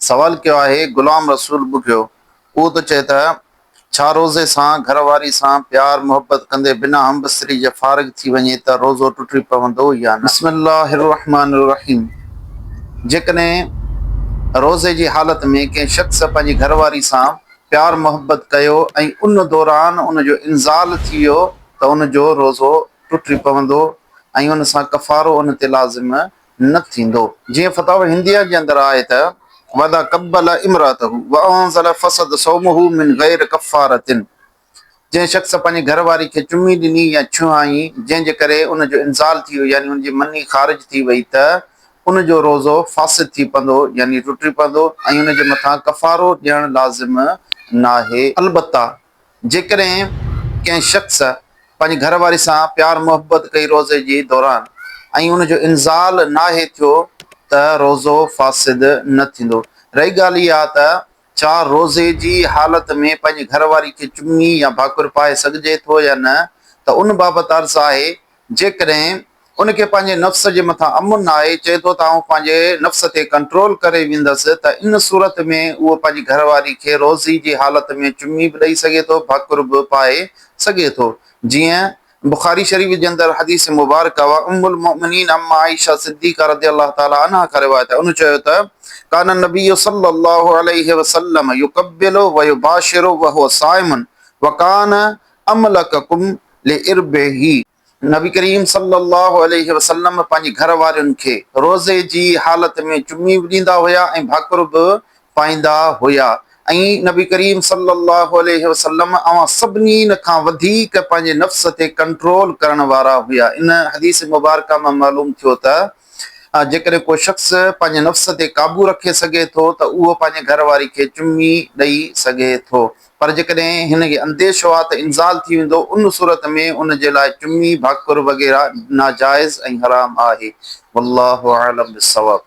सवाल कयो आहे गुलाम रसूल बुगियो। उहो त चए त छा रोज़े सां घरवारी सां प्यार मोहब्बत कंदे बिना हमबस्तरी जे फारिग थी वञे त रोज़ो टुटी पवंदो या न? बिस्मिल्लाहिर रहमानिर रहीम। जेकॾहिं रोज़े जी हालत में कंहिं शख़्स पंहिंजी घरवारी सां प्यार मोहब्बत कयो ऐं उन दौरान उनजो इंज़ाल थी वियो त उनजो रोज़ो टुटी पवंदो ऐं उन सां कफ़ारो उन ते लाज़िम न थींदो। जीअं फतावा हिंदिया जे अंदरि आहे त वदा कब्बल इमरातहु व अनज़ल फसद सौमुहु मिन गैर कफ़ारतिन। जंहिं शख़्स पंहिंजी घरवारी खे चुमी ॾिनी या छुहाई जंहिंजे करे उनजो इंज़ाल थी वियो यानी उनजी मनी ख़ारिज थी वई त उनजो रोज़ो फासिद थी पवंदो यानी टुटी पवंदो ऐं उनजे मथां कफ़ारो ॾियणु लाज़िम न आहे। अलबत्ता जेकॾहिं कंहिं शख़्स पंहिंजी घरवारी सां प्यार मोहब्बत कई रोज़े जे दौरान ऐं उनजो इंज़ाल नाहे थियो त रोज़ो फासिद न थींदो। रही ॻाल्हि इहा त छा रोज़े जी हालत में पंहिंजी घरवारी खे चुमी या भाकुर पाए सघिजे थो या न, त उन बाबति अर्ज़ आहे जेकॾहिं उनखे पंहिंजे नफ़्स जे मथां अमुन आहे, चए थो त आउं पंहिंजे नफ़्स ते कंट्रोल करे वेंदसि, त इन सूरत में उहो पंहिंजी घरवारी खे रोज़ी जी हालत में चुमी बि ॾेई सघे थो, भाकुर बि पाए सघे थो। जीअं बुखारी शरीफ़ जे अंदरि हदीस मुबारक व उम्मुल मोमिनीन अम्मा आयशा सिद्दीक़ा रज़ियल्लाहु ताला अन्हा का रिवायत है। उन चयो त कान नबी सल्लल्लाहु अलैहि वसल्लम युकब्बिलु व युबाशिरु व हुवा साइमुन व कान अमलककुम लिइर्बिही। नबी करीम सल्लल्लाहु अलैहि वसल्लम पंहिंजी घर वारियुनि खे रोज़े जी हालत में चुमी बि ॾींदा हुया ऐं भाकुर बि पाईंदा हुया। ऐं नबी करीम सल्लल्लाहु अलैहि वसल्लम अवां सभिनी खां वधीक पंहिंजे नफ़्स ते कंट्रोल करण वारा हुया। इन हदीस मुबारक मां मालूम थियो त जेकॾहिं को शख़्स पंहिंजे नफ़्स ते क़ाबू रखे सघे थो त उहो पंहिंजे घरवारी खे चुमी ॾेई सघे थो। पर जेकॾहिं हिनखे अंदेशो आहे त इंज़ाल थी वेंदो, उन सूरत में उन जे लाइ चुमी भाकुर वग़ैरह नाजाइज़ ऐं हराम आहे। वल्लाहु आलम बिस्सवाब।